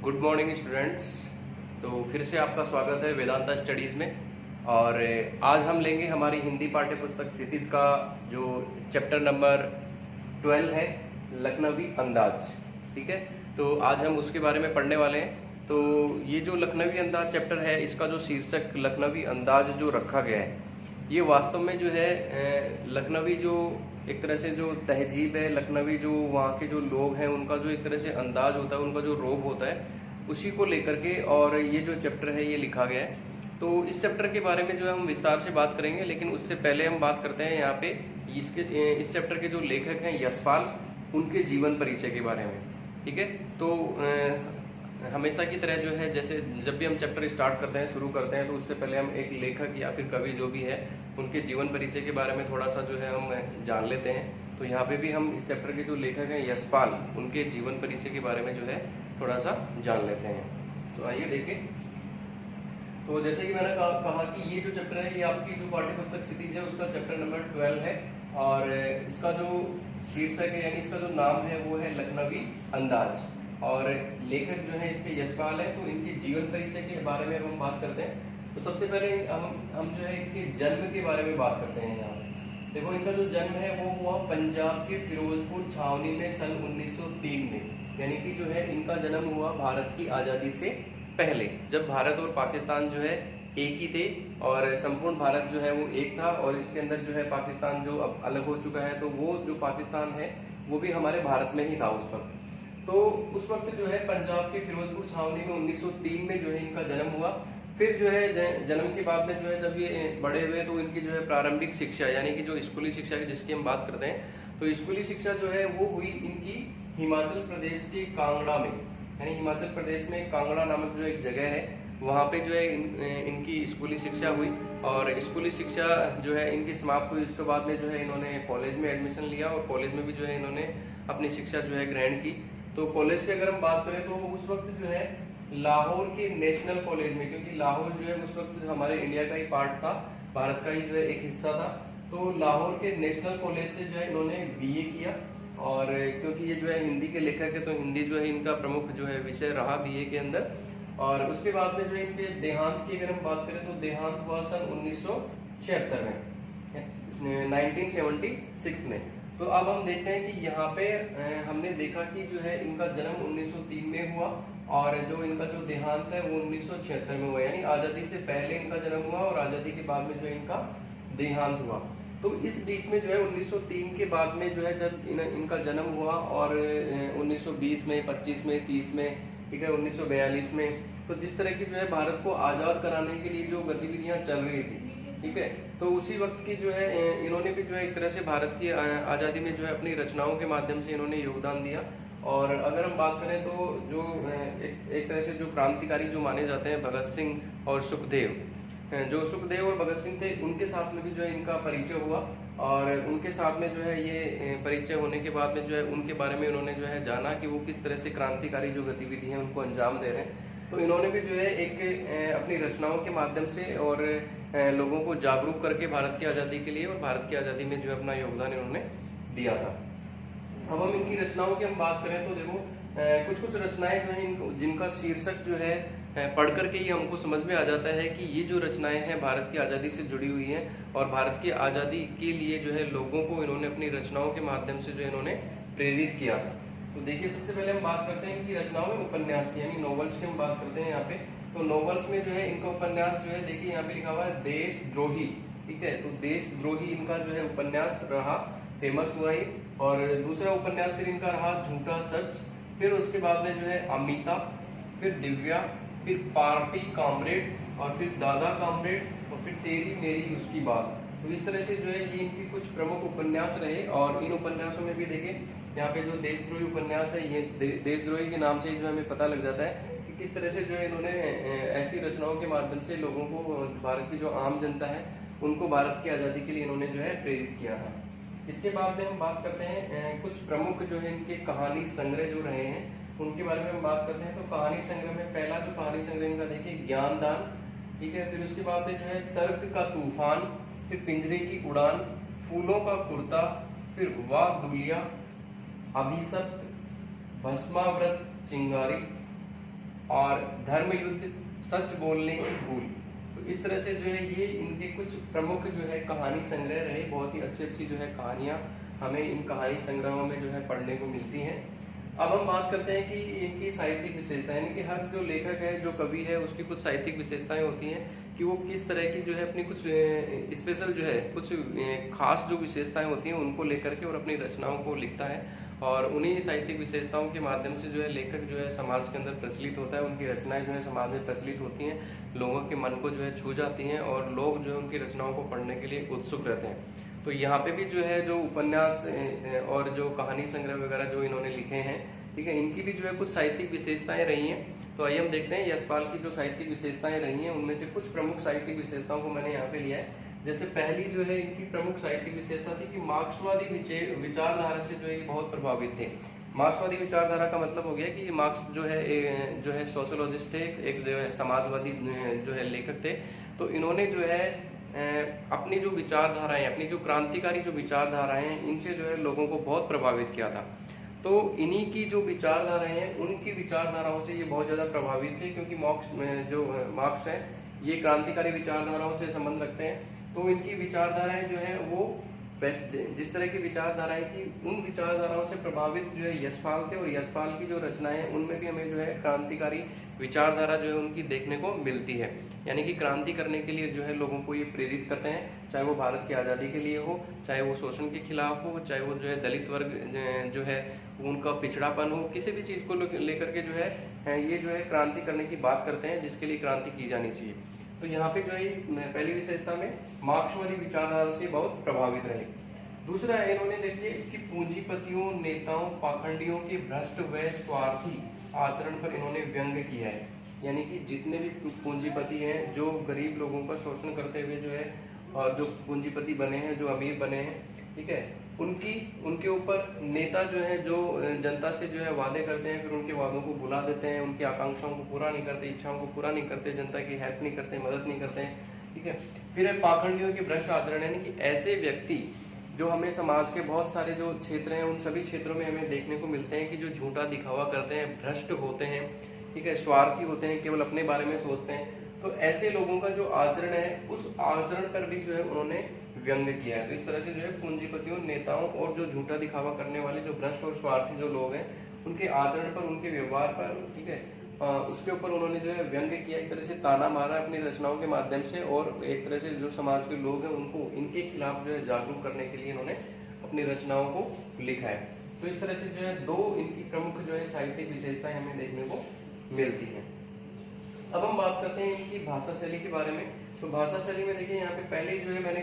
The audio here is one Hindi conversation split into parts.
Good morning students. तो फिर से आपका स्वागत है वेदांता स्टडीज़ में। और आज हम लेंगे हमारी हिंदी पाठ्य पुस्तक क्षितिज का जो चैप्टर नंबर 12 है, लखनवी अंदाज। ठीक है, तो आज हम उसके बारे में पढ़ने वाले हैं। तो ये जो लखनवी अंदाज चैप्टर है, इसका जो शीर्षक लखनवी अंदाज जो रखा गया है, ये वास्तव में जो है लखनवी जो एक तरह से जो तहजीब है, लखनवी जो वहाँ के जो लोग हैं, उनका जो एक तरह से अंदाज होता है, उनका जो रोब होता है, उसी को लेकर के और ये जो चैप्टर है ये लिखा गया है। तो इस चैप्टर के बारे में जो है हम विस्तार से बात करेंगे, लेकिन उससे पहले हम बात करते हैं यहाँ पे इस चैप्टर के जो लेखक हैं यशपाल, उनके जीवन परिचय के बारे में। ठीक है, तो हमेशा की तरह जो है, जैसे जब भी हम चैप्टर स्टार्ट करते हैं, शुरू करते हैं, तो उससे पहले हम एक लेखक या फिर कवि जो भी है, उनके जीवन परिचय के बारे में थोड़ा सा जो है हम जान लेते हैं। तो यहाँ पे भी हम इस चैप्टर के जो लेखक हैं यशपाल, उनके जीवन परिचय के बारे में जो है थोड़ा सा जान लेते हैं। तो आइए देखें। तो जैसे कि मैंने कहा कि ये जो चैप्टर है, ये आपकी जो पाठ्य पुस्तक क्षितिज है, उसका चैप्टर नंबर 12 है। और इसका जो शीर्षक है, यानी इसका जो नाम है, वो है लखनवी अंदाज। और लेखक जो है इसके यशपाल है। तो इनके जीवन परिचय के बारे में हम बात करते हैं। तो सबसे पहले हम जो है इनके जन्म के बारे में बात करते हैं। यहाँ देखो, इनका जो जन्म है वो हुआ पंजाब के फिरोजपुर छावनी में सन 1903 में। यानी कि जो है इनका जन्म हुआ भारत की आज़ादी से पहले, जब भारत और पाकिस्तान जो है एक ही थे और संपूर्ण भारत जो है वो एक था। और इसके अंदर जो है पाकिस्तान जो अब अलग हो चुका है, तो वो जो पाकिस्तान है वो भी हमारे भारत में ही था उस वक्त। तो उस वक्त जो है पंजाब के फिरोजपुर छावनी में 1903 में जो है इनका जन्म हुआ। फिर जो है जन्म के बाद में जो है जब ये बड़े हुए, तो इनकी जो है प्रारंभिक शिक्षा, यानी कि जो स्कूली शिक्षा की जिसकी हम बात करते हैं, तो स्कूली शिक्षा जो है वो हुई इनकी हिमाचल प्रदेश के कांगड़ा में। यानी हिमाचल प्रदेश में कांगड़ा नामक जो एक जगह है, वहाँ पे जो है इनकी स्कूली शिक्षा हुई। और स्कूली शिक्षा जो है इनकी समाप्त हुई। उसके बाद में जो है इन्होंने कॉलेज में एडमिशन लिया और कॉलेज में भी जो है इन्होंने अपनी शिक्षा जो है ग्रहण की। तो कॉलेज की अगर हम बात करें, तो उस वक्त जो है लाहौर के नेशनल कॉलेज में, क्योंकि लाहौर जो है उस वक्त हमारे इंडिया का ही पार्ट था, भारत का ही जो है एक हिस्सा था। तो लाहौर के नेशनल कॉलेज से जो है इन्होंने बीए किया। और क्योंकि ये जो है हिंदी के लेखक है, तो हिंदी जो है इनका प्रमुख जो है विषय रहा बीए के अंदर। और उसके बाद में जो इनके देहांत की अगर हम बात करें, तो देहांत हुआ सन 1976 में, 1976 में। तो अब हम देखते हैं कि यहाँ पे हमने देखा कि जो है इनका जन्म 1903 में हुआ और जो इनका जो देहांत है वो 1976 में हुआ। यानी आज़ादी से पहले इनका जन्म हुआ और आज़ादी के बाद में जो इनका देहांत हुआ। तो इस बीच में जो है 1903 के बाद में जो है जब इनका जन्म हुआ और 1920 में, 25 में, 30 में, ठीक है, 1942 में, तो जिस तरह की जो है भारत को आज़ाद कराने के लिए जो गतिविधियाँ चल रही थी, ठीक है, तो उसी वक्त की जो है इन्होंने भी जो है एक तरह से भारत की आज़ादी में जो है अपनी रचनाओं के माध्यम से इन्होंने योगदान दिया। और अगर हम बात करें, तो जो एक तरह से जो क्रांतिकारी जो माने जाते हैं भगत सिंह और सुखदेव, जो सुखदेव और भगत सिंह थे, उनके साथ में भी जो है इनका परिचय हुआ। और उनके साथ में जो है ये परिचय होने के बाद में जो है उनके बारे में उन्होंने जो है जाना कि वो किस तरह से क्रांतिकारी जो गतिविधि है उनको अंजाम दे रहे हैं। तो इन्होंने भी जो है एक अपनी रचनाओं के माध्यम से और लोगों को जागरूक करके भारत की आज़ादी के लिए और भारत की आज़ादी में जो है अपना योगदान इन्होंने दिया था। अब हम इनकी रचनाओं की हम बात करें, तो देखो कुछ कुछ रचनाएं जो हैं जिनका शीर्षक जो है पढ़ करके ही हमको समझ में आ जाता है कि ये जो रचनाएं हैं भारत की आज़ादी से जुड़ी हुई हैं और भारत की आज़ादी के लिए जो है लोगों को इन्होंने अपनी रचनाओं के माध्यम से जो इन्होंने प्रेरित किया था। तो देखिए, सबसे पहले हम बात करते हैं इनकी रचनाओं में उपन्यास की, यानी नॉवेल्स की हम बात करते हैं यहाँ पे। तो नॉवेल्स में जो है इनका उपन्यास जो है, देखिए यहाँ पे लिखा हुआ है देशद्रोही। ठीक है, तो देशद्रोही इनका जो है उपन्यास रहा, फेमस हुआ ही। और दूसरा उपन्यास फिर इनका रहा झूठा सच। फिर उसके बाद में जो है अमिता, फिर दिव्या, फिर पार्टी कामरेड, और फिर दादा कामरेड, और फिर तेरी मेरी उसकी बात। तो इस तरह से जो है ये इनकी कुछ प्रमुख उपन्यास रहे। और इन उपन्यासों में भी देखें, यहाँ पे जो देशद्रोही उपन्यास है, ये देशद्रोही के नाम से ही जो हमें पता लग जाता है कि किस तरह से जो है इन्होंने ऐसी रचनाओं के माध्यम से लोगों को, भारत की जो आम जनता है, उनको भारत की आज़ादी के लिए इन्होंने जो है प्रेरित किया था। इसके बाद में हम बात करते हैं कुछ प्रमुख जो है इनके कहानी संग्रह जो रहे हैं, उनके बारे में हम बात करते हैं। तो कहानी संग्रह में पहला जो कहानी संग्रह इनका देखिए ज्ञानदान, ठीक है। फिर उसके बाद में जो है तर्क का तूफान, फिर पिंजरे की उड़ान, फूलों का कुर्ता, फिर वाह दुलिया, अभिशप्त, भस्माव्रत चिंगारी, और धर्म युद्ध, सच बोलने की भूल। तो इस तरह से जो है ये इनके कुछ प्रमुख जो है कहानी संग्रह रहे। बहुत ही अच्छी अच्छी जो है कहानियाँ हमें इन कहानी संग्रहों में जो है पढ़ने को मिलती हैं। अब हम बात करते हैं कि इनकी साहित्यिक विशेषताएं, यानी कि हर जो लेखक है, जो कवि है, उसकी कुछ साहित्यिक विशेषताएं होती हैं कि वो किस तरह की जो है अपनी कुछ स्पेशल जो है कुछ खास जो विशेषताएं होती हैं उनको लेकर के और अपनी रचनाओं को लिखता है। और उन्हीं साहित्यिक विशेषताओं के माध्यम से जो है लेखक जो है समाज के अंदर प्रचलित होता है। उनकी रचनाएं जो है समाज में प्रचलित होती हैं, लोगों के मन को जो है छू जाती हैं और लोग जो है उनकी रचनाओं को पढ़ने के लिए उत्सुक रहते हैं। तो यहाँ पे भी जो है जो उपन्यास और जो कहानी संग्रह वगैरह जो इन्होंने लिखे हैं, ठीक है, इनकी भी जो है कुछ साहित्यिक विशेषताएं रही हैं। तो आइए हम देखते हैं यशपाल की जो साहित्यिक विशेषताएं रही हैं उनमें से कुछ प्रमुख साहित्यिक विशेषताओं को मैंने यहाँ पे लिया है। जैसे पहली जो है इनकी प्रमुख साहित्यिक विशेषता थी कि मार्क्सवादी विचारधारा से जो है बहुत प्रभावित थे। मार्क्सवादी विचारधारा का मतलब हो गया कि मार्क्स जो है सोशोलॉजिस्ट थे, एक जो है समाजवादी जो है लेखक थे। तो इन्होंने जो है अपनी जो विचारधाराएं, अपनी जो क्रांतिकारी जो विचारधाराएं हैं, इनसे जो है लोगों को बहुत प्रभावित किया था। तो इन्हीं की जो विचारधाराएं हैं, उनकी विचारधाराओं से ये बहुत ज़्यादा प्रभावित थे, क्योंकि मार्क्स है ये क्रांतिकारी विचारधाराओं से संबंध रखते हैं। तो इनकी विचारधाराएं जो है वो जिस तरह की विचारधाराएं थी, उन विचारधाराओं से प्रभावित जो है यशपाल थे। और यशपाल की जो रचनाएं हैं उनमें भी हमें जो है क्रांतिकारी विचारधारा जो है उनकी देखने को मिलती है। यानी कि क्रांति करने के लिए जो है लोगों को ये प्रेरित करते हैं, चाहे वो भारत की आज़ादी के लिए हो, चाहे वो शोषण के खिलाफ हो, चाहे वो जो है दलित वर्ग जो है उनका पिछड़ापन हो, किसी भी चीज़ को लेकर के जो है ये जो है क्रांति करने की बात करते हैं, जिसके लिए क्रांति की जानी चाहिए। तो यहाँ पे जो है पहली विशेषता में मार्क्सवादी विचारधारा से बहुत प्रभावित रहे। दूसरा है, इन्होंने देखिए कि पूंजीपतियों, नेताओं, पाखंडियों के भ्रष्ट व स्वार्थी आचरण पर इन्होंने व्यंग किया है। यानी कि जितने भी पूंजीपति हैं जो गरीब लोगों का शोषण करते हुए जो है, और जो पूंजीपति बने हैं, जो अमीर बने हैं, ठीक है, उनके ऊपर नेता जो है जो जनता से जो है वादे करते हैं, फिर उनके वादों को भुला देते हैं, उनकी आकांक्षाओं को पूरा नहीं करते, इच्छाओं को पूरा नहीं करते, जनता की हेल्प नहीं करते, मदद नहीं करते हैं, ठीक है। फिर है पाखंडियों के भ्रष्ट आचरण, यानी कि ऐसे व्यक्ति जो हमें समाज के बहुत सारे जो क्षेत्र हैं उन सभी क्षेत्रों में हमें देखने को मिलते हैं कि जो झूठा दिखावा करते हैं, भ्रष्ट होते हैं, ठीक है, स्वार्थी होते हैं, केवल अपने बारे में सोचते हैं। तो ऐसे लोगों का जो आचरण है, उस आचरण पर भी जो है उन्होंने व्यंग किया है। तो इस तरह से जो है पूंजीपतियों, नेताओं और जो झूठा दिखावा करने वाले जो भ्रष्ट और स्वार्थी जो लोग हैं, उनके आचरण पर, उनके व्यवहार पर, ठीक है, उसके ऊपर उन्होंने जो है व्यंग किया, एक तरह से ताना मारा अपनी रचनाओं के माध्यम से। और एक तरह से जो समाज के लोग हैं उनको इनके खिलाफ जो है जागरूक करने के लिए इन्होंने अपनी रचनाओं को लिखा है। तो इस तरह से जो है दो इनकी प्रमुख जो है साहित्यिक विशेषताएं हमें देखने को मिलती हैं। अब हम बात करते हैं इनकी भाषा शैली के बारे में। तो भाषा शैली में देखिए यहाँ पे पहले जो है मैंने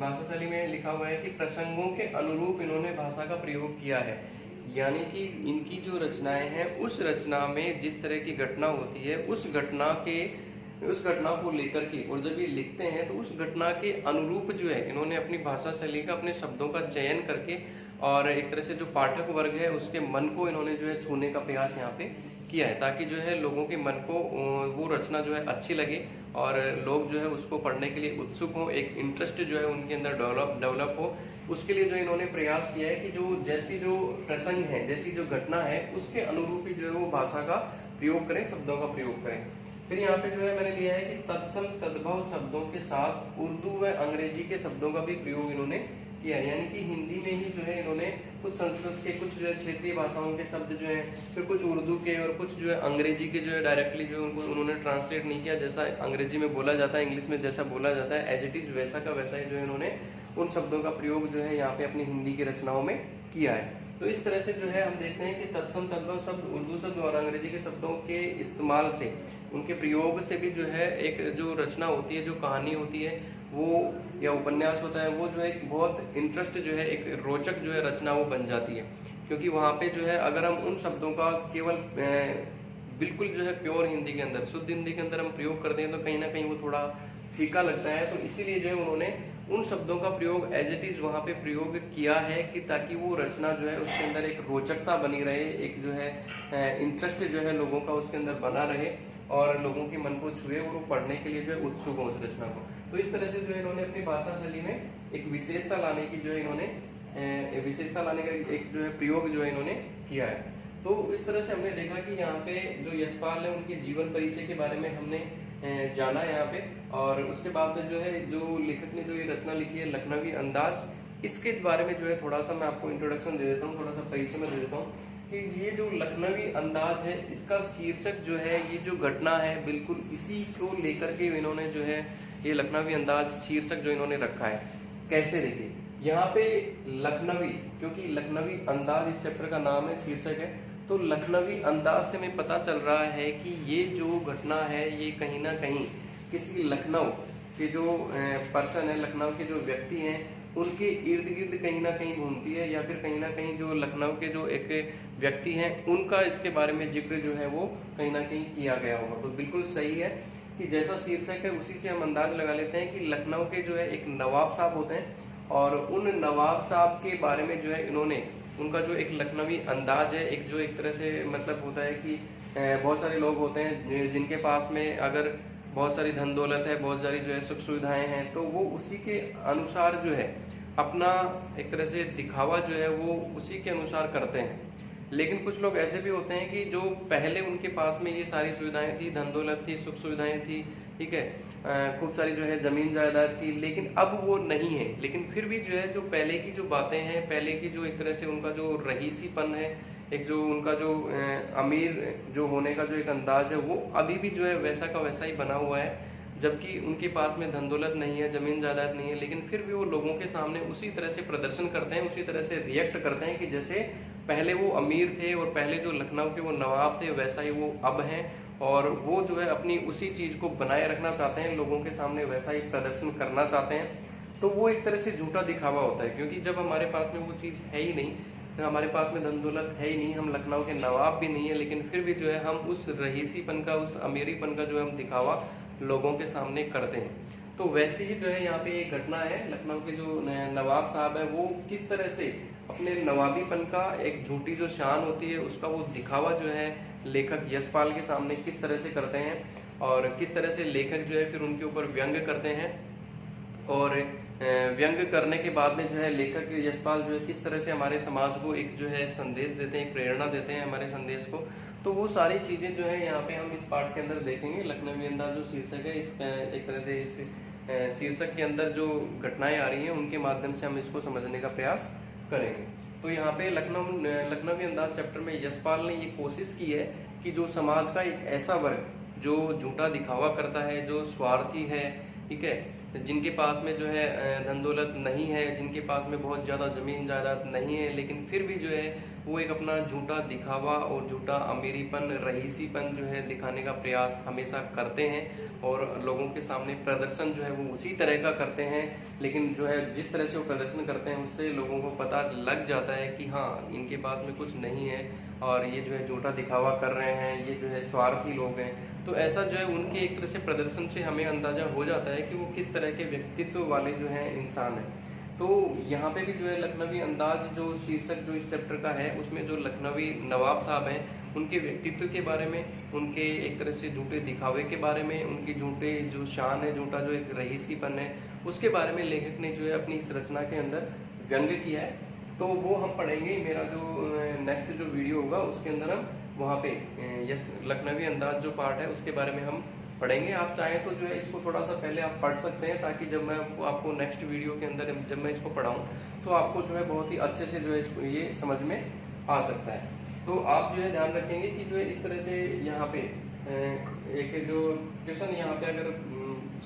भाषा शैली में लिखा हुआ है कि प्रसंगों के अनुरूप इन्होंने भाषा का प्रयोग किया है। यानी कि इनकी जो रचनाएं हैं, उस रचना में जिस तरह की घटना होती है, उस घटना को लेकर के, और जब ये लिखते हैं तो उस घटना के अनुरूप जो है इन्होंने अपनी भाषा शैली का, अपने शब्दों का चयन करके, और एक तरह से जो पाठक वर्ग है उसके मन को इन्होंने जो है छूने का प्रयास यहाँ पे किया है, ताकि जो है लोगों के मन को वो रचना जो है अच्छी लगे और लोग जो है उसको पढ़ने के लिए उत्सुक हो, एक इंटरेस्ट जो है उनके अंदर डेवलप हो। उसके लिए जो इन्होंने प्रयास किया है कि जो प्रसंग है, जैसी जो घटना है, उसके अनुरूप ही जो है वो भाषा का प्रयोग करें, शब्दों का प्रयोग करें। फिर यहाँ पे जो है मैंने लिया है कि तत्सम तद्भव शब्दों के साथ उर्दू व अंग्रेजी के शब्दों का भी प्रयोग इन्होंने किया है। यानी कि हिंदी में ही जो है इन्होंने कुछ संस्कृत के, कुछ जो है क्षेत्रीय भाषाओं के शब्द जो है, फिर कुछ उर्दू के और कुछ जो है अंग्रेजी के जो है डायरेक्टली जो उनको उन्होंने ट्रांसलेट नहीं किया। जैसा अंग्रेजी में बोला जाता है, इंग्लिश में जैसा बोला जाता है, एज इट इज वैसा का वैसा ही जो है इन्होंने उन शब्दों का प्रयोग जो है यहाँ पे अपनी हिंदी की रचनाओं में किया है। तो इस तरह से जो है हम देखते हैं कि तत्सम तद्भव शब्द, उर्दू शब्द और अंग्रेजी के शब्दों के इस्तेमाल से, उनके प्रयोग से भी जो है एक जो रचना होती है, जो कहानी होती है वो, या उपन्यास होता है, वो जो है एक बहुत इंटरेस्ट जो है, एक रोचक जो है रचना वो बन जाती है। क्योंकि वहाँ पे जो है अगर हम उन शब्दों का केवल बिल्कुल जो है प्योर हिंदी के अंदर, शुद्ध हिंदी के अंदर हम प्रयोग करते हैं तो कहीं ना कहीं वो थोड़ा फीका लगता है। तो इसीलिए जो है उन्होंने उन शब्दों का प्रयोग एज इट इज वहाँ पे प्रयोग किया है कि ताकि वो रचना जो है उसके अंदर एक रोचकता बनी रहे, एक जो है इंटरेस्ट जो है लोगों का उसके अंदर बना रहे और लोगों के मन को छुए और वो पढ़ने के लिए जो है उत्सुक हो उस रचना को। तो इस तरह से जो है इन्होंने अपनी भाषा शैली में एक विशेषता लाने की जो है इन्होंने विशेषता लाने का एक जो है प्रयोग जो है इन्होंने किया है। तो इस तरह से हमने देखा कि यहाँ पे जो यशपाल है उनके जीवन परिचय के बारे में हमने जाना यहाँ पे, और उसके बाद में जो है जो लेखक ने जो ये रचना लिखी है लखनवी अंदाज, इसके बारे में जो है थोड़ा सा मैं आपको इंट्रोडक्शन दे देता हूँ, थोड़ा सा परिचय में दे देता हूँ कि ये जो लखनवी अंदाज है इसका शीर्षक जो है, ये जो घटना है बिल्कुल इसी को लेकर के इन्होंने जो है ये लखनवी अंदाज शीर्षक जो इन्होंने रखा है। कैसे देखिए यहाँ पे लखनवी, क्योंकि लखनवी अंदाज इस चैप्टर का नाम है, शीर्षक है, तो लखनवी अंदाज से हमें पता चल रहा है कि ये जो घटना है ये कहीं ना कहीं किसी लखनऊ के जो पर्सन है, लखनऊ के जो व्यक्ति हैं उनके इर्द गिर्द कहीं ना कहीं घूमती है, या फिर कहीं ना कहीं जो लखनऊ के जो एक व्यक्ति हैं उनका इसके बारे में जिक्र जो है वो कहीं ना कहीं किया गया होगा। तो बिल्कुल सही है कि जैसा शीर्षक है उसी से हम अंदाज लगा लेते हैं कि लखनऊ के जो है एक नवाब साहब होते हैं, और उन नवाब साहब के बारे में जो है इन्होंने उनका जो एक लखनवी अंदाज है, एक जो एक तरह से मतलब होता है कि बहुत सारे लोग होते हैं जिनके पास में अगर बहुत सारी धन दौलत है, बहुत सारी जो है सुख सुविधाएं हैं, तो वो उसी के अनुसार जो है अपना एक तरह से दिखावा जो है वो उसी के अनुसार करते हैं। लेकिन कुछ लोग ऐसे भी होते हैं कि जो पहले उनके पास में ये सारी सुविधाएं थी, धन दौलत थी, सुख सुविधाएं थी, ठीक है, खूब सारी जो है जमीन जायदाद थी, लेकिन अब वो नहीं है, लेकिन फिर भी जो है जो पहले की जो बातें हैं, पहले की जो एक तरह से उनका जो रईसीपन है, एक जो उनका जो अमीर जो होने का जो एक अंदाज है वो अभी भी जो है वैसा का वैसा ही बना हुआ है। जबकि उनके पास में धन दौलत नहीं है, जमीन जायदाद नहीं है, लेकिन फिर भी वो लोगों के सामने उसी तरह से प्रदर्शन करते हैं, उसी तरह से रिएक्ट करते हैं कि जैसे पहले वो अमीर थे और पहले जो लखनऊ के वो नवाब थे वैसा ही वो अब हैं, और वो जो है अपनी उसी चीज़ को बनाए रखना चाहते हैं, लोगों के सामने वैसा ही प्रदर्शन करना चाहते हैं। तो वो एक तरह से झूठा दिखावा होता है, क्योंकि जब हमारे पास में वो चीज़ है ही नहीं, हमारे पास में धन दौलत है ही नहीं, हम लखनऊ के नवाब भी नहीं है, लेकिन फिर भी जो है हम उस रईसीपन का, उस अमीरीपन का जो है हम दिखावा लोगों के सामने करते हैं। तो वैसे ही जो है यहाँ पे एक घटना है, लखनऊ के जो नवाब साहब है वो किस तरह से अपने नवाबीपन का एक झूठी जो शान होती है उसका वो दिखावा जो है लेखक यशपाल के सामने किस तरह से करते हैं, और किस तरह से लेखक जो है फिर उनके ऊपर व्यंग करते हैं, और व्यंग करने के बाद में जो है लेखक यशपाल जो है किस तरह से हमारे समाज को एक जो है संदेश देते हैं, एक प्रेरणा देते हैं हमारे संदेश को। तो वो सारी चीज़ें जो है यहाँ पे हम इस पार्ट के अंदर देखेंगे। लखनवी अंदाज जो शीर्षक है, इस एक तरह से इस शीर्षक के अंदर जो घटनाएं आ रही हैं उनके माध्यम से हम इसको समझने का प्रयास करेंगे। तो यहाँ पे लखनवी अंदाज चैप्टर में यशपाल ने ये कोशिश की है कि जो समाज का एक ऐसा वर्ग जो झूठा दिखावा करता है, जो स्वार्थी है, ठीक है, जिनके पास में जो है धन दौलत नहीं है, जिनके पास में बहुत ज़्यादा ज़मीन जायदाद नहीं है, लेकिन फिर भी जो है वो एक अपना झूठा दिखावा और झूठा अमीरीपन, रईसीपन जो है दिखाने का प्रयास हमेशा करते हैं, और लोगों के सामने प्रदर्शन जो है वो उसी तरह का करते हैं। लेकिन जो है जिस तरह से वो प्रदर्शन करते हैं उससे लोगों को पता लग जाता है कि हाँ इनके पास में कुछ नहीं है, और ये जो है झूठा दिखावा कर रहे हैं, ये जो है स्वार्थी लोग हैं। तो ऐसा जो है उनके एक तरह से प्रदर्शन से हमें अंदाजा हो जाता है कि वो किस तरह के व्यक्तित्व वाले जो हैं इंसान हैं। तो यहाँ पे भी जो है लखनवी अंदाज जो शीर्षक जो इस चैप्टर का है उसमें जो लखनवी नवाब साहब हैं उनके व्यक्तित्व के बारे में, उनके एक तरह से झूठे दिखावे के बारे में, उनकी झूठे जो शान है, झूठा जो एक रईसीपन है, उसके बारे में लेखक ने जो है अपनी इस रचना के अंदर व्यंग किया है। तो वो हम पढ़ेंगे, मेरा जो नेक्स्ट जो वीडियो होगा उसके अंदर हम वहाँ पे लखनवी अंदाज जो पार्ट है उसके बारे में हम पढ़ेंगे। आप चाहें तो जो है इसको थोड़ा सा पहले आप पढ़ सकते हैं, ताकि जब मैं आपको नेक्स्ट वीडियो के अंदर जब मैं इसको पढ़ाऊँ तो आपको जो है बहुत ही अच्छे से जो है इसको ये समझ में आ सकता है। तो आप जो है ध्यान रखेंगे कि जो है इस तरह से यहाँ पे एक जो क्वेश्चन यहाँ पे अगर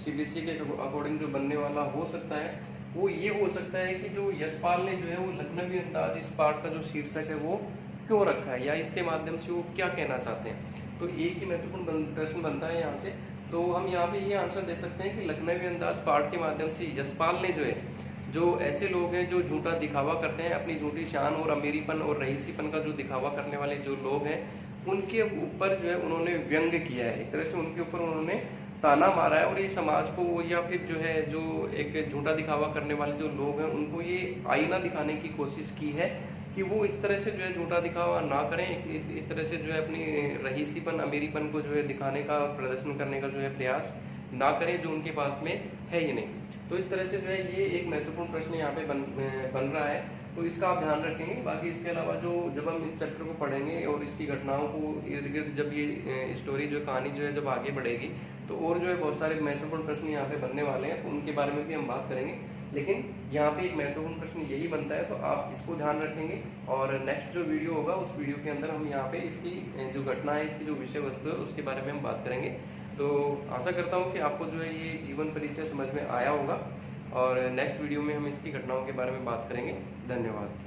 CBSE के अकॉर्डिंग जो बनने वाला हो सकता है वो ये हो सकता है कि जो यशपाल ने जो है वो लखनवी अंदाज इस पार्ट का जो शीर्षक है वो क्यों रखा है, या इसके माध्यम से वो क्या कहना चाहते हैं। तो एक ही महत्वपूर्ण प्रश्न बनता है यहाँ से। तो हम यहाँ पे ये आंसर दे सकते हैं कि लखनवी अंदाज पार्ट के माध्यम से यशपाल ने जो है जो ऐसे लोग हैं जो झूठा दिखावा करते हैं, अपनी झूठी शान और अमीरीपन और रईसीपन का जो दिखावा करने वाले जो लोग हैं उनके ऊपर जो है उन्होंने व्यंग किया है, एक तरह से उनके ऊपर उन्होंने ताना मारा है, और ये समाज को या फिर जो है जो एक झूठा दिखावा करने वाले जो लोग हैं उनको ये आईना दिखाने की कोशिश की है कि वो इस तरह से जो है झूठा दिखावा ना करें, इस तरह से जो है अपनी रईसीपन, अमीरीपन को जो है दिखाने का, प्रदर्शन करने का जो है प्रयास ना करें जो उनके पास में है ही नहीं। तो इस तरह से जो है ये एक महत्वपूर्ण प्रश्न यहाँ पे बन रहा है। तो इसका आप ध्यान रखेंगे। बाकी इसके अलावा जो जब हम इस चैप्टर को पढ़ेंगे और इसकी घटनाओं को इर्द गिर्द जब ये स्टोरी जो कहानी जो है जब आगे बढ़ेगी तो और जो है बहुत सारे महत्वपूर्ण प्रश्न यहाँ पे बनने वाले हैं, तो उनके बारे में भी हम बात करेंगे। लेकिन यहाँ पे एक महत्वपूर्ण प्रश्न यही बनता है, तो आप इसको ध्यान रखेंगे। और नेक्स्ट जो वीडियो होगा उस वीडियो के अंदर हम यहाँ पे इसकी जो घटना है, इसकी जो विषय वस्तु है उसके बारे में हम बात करेंगे। तो आशा करता हूँ कि आपको जो है ये जीवन परिचय समझ में आया होगा और नेक्स्ट वीडियो में हम इसकी घटनाओं के बारे में बात करेंगे। धन्यवाद।